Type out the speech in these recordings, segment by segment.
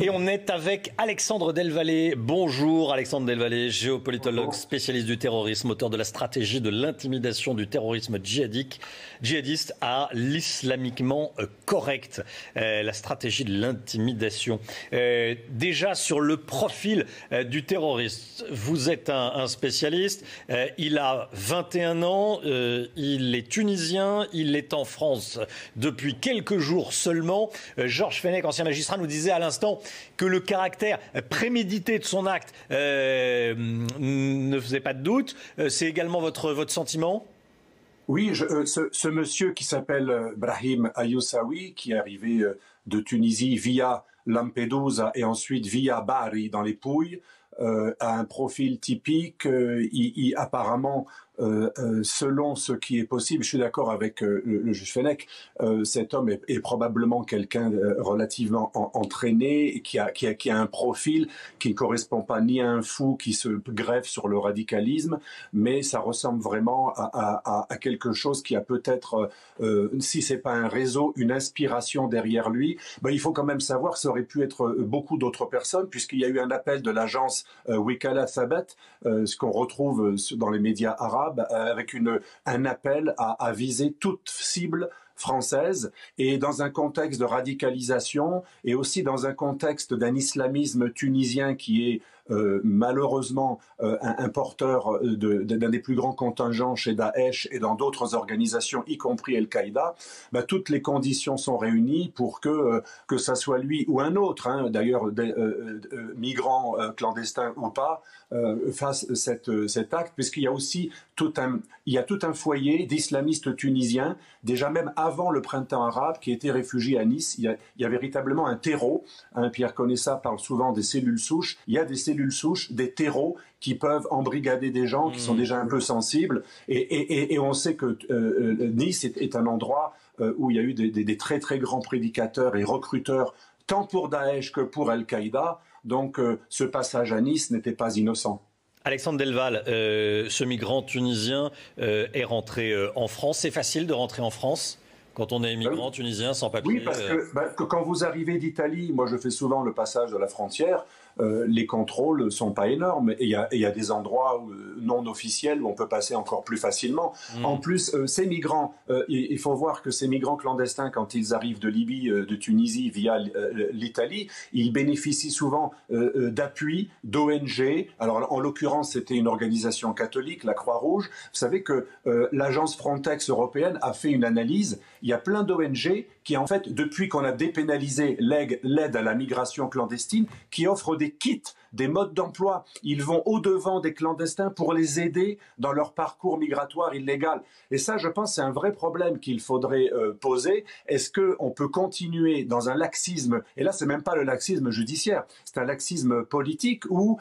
Et on est avec Alexandre Delvalle. Bonjour Alexandre Delvalle, géopolitologue, spécialiste du terrorisme, auteur de la stratégie de l'intimidation du terrorisme djihadiste à l'islamiquement correct. La stratégie de l'intimidation. Déjà sur le profil du terroriste, vous êtes un spécialiste. Il a 21 ans, il est tunisien, il est en France depuis quelques jours seulement. Georges Fenech, ancien magistrat, nous disait à l'instant que le caractère prémédité de son acte ne faisait pas de doute. C'est également votre sentiment ? Oui, ce monsieur qui s'appelle Brahim Ayoussaoui, qui est arrivé de Tunisie via Lampedusa et ensuite via Bari dans les Pouilles, a un profil typique. Apparemment, selon ce qui est possible, je suis d'accord avec le juge Fenech, cet homme est probablement quelqu'un relativement entraîné, qui a un profil qui ne correspond pas ni à un fou qui se greffe sur le radicalisme, mais ça ressemble vraiment à quelque chose qui a peut-être, si c'est pas un réseau, une inspiration derrière lui. Il faut quand même savoir que ça aurait pu être beaucoup d'autres personnes, puisqu'il y a eu un appel de l'agence Wikala Thabat, ce qu'on retrouve dans les médias arabes, avec un appel à viser toute cible française, et dans un contexte de radicalisation et aussi dans un contexte d'un islamisme tunisien qui est malheureusement un porteur d'un des plus grands contingents chez Daesh et dans d'autres organisations, y compris Al-Qaïda. Toutes les conditions sont réunies pour que ça soit lui ou un autre, d'ailleurs migrant clandestin ou pas, fasse cet acte, puisqu'il y a aussi tout un foyer d'islamistes tunisiens, déjà même avant le printemps arabe, qui étaient réfugiés à Nice. Il y a véritablement un terreau. Pierre Conessa parle souvent des cellules souches. Il y a des cellules souches, des terreaux qui peuvent embrigader des gens qui sont déjà un peu sensibles. Et on sait que Nice est un endroit où il y a eu des très très grands prédicateurs et recruteurs, tant pour Daesh que pour Al-Qaïda. Donc ce passage à Nice n'était pas innocent. Alexandre Delvalle, ce migrant tunisien est rentré en France. C'est facile de rentrer en France quand on est migrant tunisien sans papier? Oui, parce que quand vous arrivez d'Italie, moi je fais souvent le passage de la frontière, les contrôles ne sont pas énormes, et il y a des endroits non officiels où on peut passer encore plus facilement. En plus, ces migrants, il faut voir que ces migrants clandestins, quand ils arrivent de Libye, de Tunisie via l'Italie, ils bénéficient souvent d'appui d'ONG. Alors en l'occurrence, c'était une organisation catholique, la Croix-Rouge. Vous savez que l'agence Frontex européenne a fait une analyse. Il y a plein d'ONG qui, en fait, depuis qu'on a dépénalisé l'aide à la migration clandestine, qui offrent des kits, des modes d'emploi. Ils vont au-devant des clandestins pour les aider dans leur parcours migratoire illégal. Et ça, je pense, c'est un vrai problème qu'il faudrait poser. Est-ce qu'on peut continuer dans un laxisme, et là, c'est même pas le laxisme judiciaire, c'est un laxisme politique où,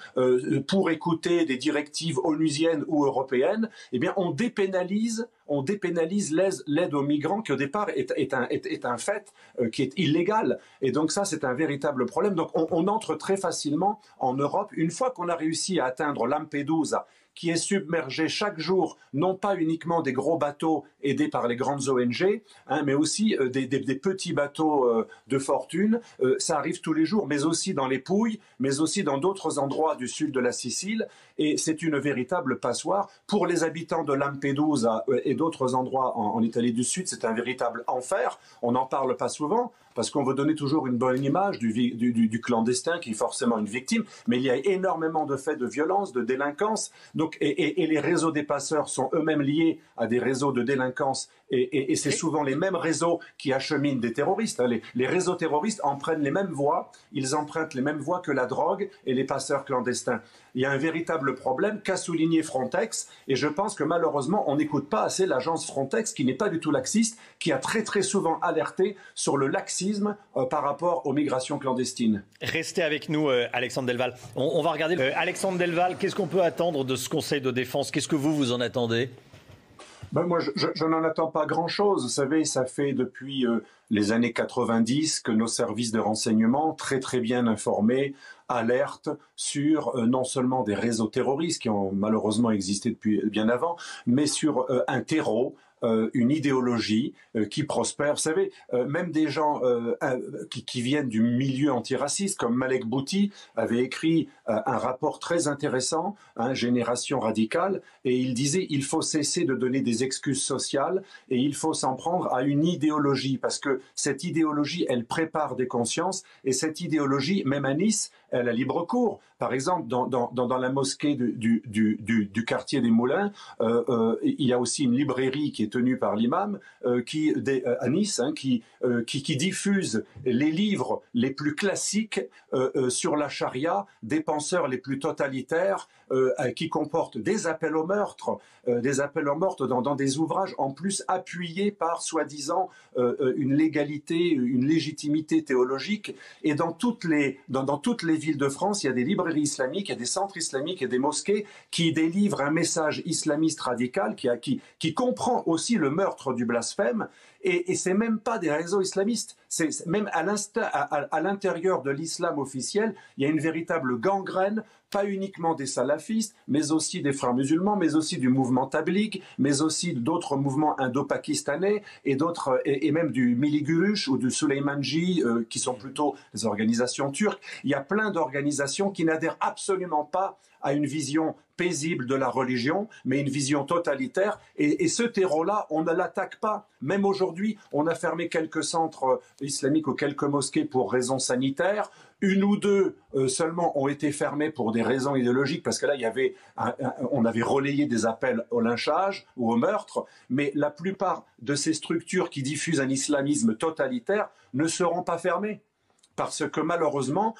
pour écouter des directives onusiennes ou européennes, eh bien, on dépénalise l'aide aux migrants qui, au départ, est un fait qui est illégal. Et donc ça, c'est un véritable problème. Donc on entre très facilement en Europe, une fois qu'on a réussi à atteindre Lampedusa, qui est submergé chaque jour, non pas uniquement des gros bateaux aidés par les grandes ONG, mais aussi des petits bateaux de fortune. Ça arrive tous les jours, mais aussi dans les Pouilles, mais aussi dans d'autres endroits du sud de la Sicile. Et c'est une véritable passoire. Pour les habitants de Lampedusa et d'autres endroits en Italie du Sud, c'est un véritable enfer. On n'en parle pas souvent, parce qu'on veut donner toujours une bonne image du clandestin qui est forcément une victime, mais il y a énormément de faits de violence, de délinquance, donc, et les réseaux des passeurs sont eux-mêmes liés à des réseaux de délinquance, et c'est souvent les mêmes réseaux qui acheminent des terroristes. Les réseaux terroristes empruntent les mêmes voies, ils empruntent les mêmes voies que la drogue et les passeurs clandestins. Il y a un véritable problème qu'a souligné Frontex, et je pense que malheureusement on n'écoute pas assez l'agence Frontex, qui n'est pas du tout laxiste, qui a très très souvent alerté sur le laxisme par rapport aux migrations clandestines. Restez avec nous, Alexandre Delvalle. On va regarder. Alexandre Delvalle, qu'est-ce qu'on peut attendre de ce Conseil de défense? Qu'est-ce que vous en attendez? Moi, je n'en attends pas grand-chose. Vous savez, ça fait depuis les années 90 que nos services de renseignement, très très bien informés, alertent sur non seulement des réseaux terroristes qui ont malheureusement existé depuis bien avant, mais sur un terreau une idéologie qui prospère. Vous savez, même des gens qui viennent du milieu antiraciste, comme Malek Bouti, avait écrit un rapport très intéressant, Génération radicale, et il disait il faut cesser de donner des excuses sociales et il faut s'en prendre à une idéologie, parce que cette idéologie, elle prépare des consciences, et cette idéologie, même à Nice, elle a libre cours. Par exemple, dans la mosquée du quartier des Moulins, il y a aussi une librairie qui est tenue par l'imam à Nice, qui diffuse les livres les plus classiques sur la charia, des penseurs les plus totalitaires, qui comportent des appels au meurtre, dans des ouvrages en plus appuyés par soi-disant une légalité, une légitimité théologique. Et dans toutes les villes de France, il y a des librairies islamiques, il y a des centres islamiques et des mosquées qui délivrent un message islamiste radical qui comprend aussi le meurtre du blasphème. Et c'est même pas des réseaux islamistes. C'est même à l'intérieur de l'islam officiel, il y a une véritable gangrène, pas uniquement des salafistes, mais aussi des frères musulmans, mais aussi du mouvement Tabligh, mais aussi d'autres mouvements indo-pakistanais et même du Milli Görüş ou du Süleymanji, qui sont plutôt des organisations turques. Il y a plein d'organisations qui n'adhèrent absolument pas à une vision paisible de la religion, mais une vision totalitaire. Et ce terreau-là, on ne l'attaque pas. Même aujourd'hui, on a fermé quelques centres islamiques ou quelques mosquées pour raisons sanitaires. Une ou deux seulement ont été fermées pour des raisons idéologiques, parce que là, on avait relayé des appels au lynchage ou au meurtre. Mais la plupart de ces structures qui diffusent un islamisme totalitaire ne seront pas fermées. Parce que malheureusement,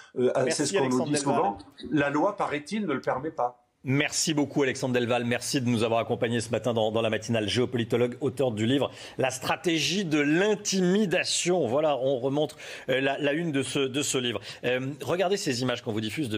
c'est ce qu'on nous dit souvent, la loi, paraît-il, ne le permet pas. Merci beaucoup Alexandre Delval, merci de nous avoir accompagnés ce matin dans la matinale. Géopolitologue, auteur du livre La stratégie de l'intimidation. Voilà, on remonte la une de ce livre. Regardez ces images qu'on vous diffuse de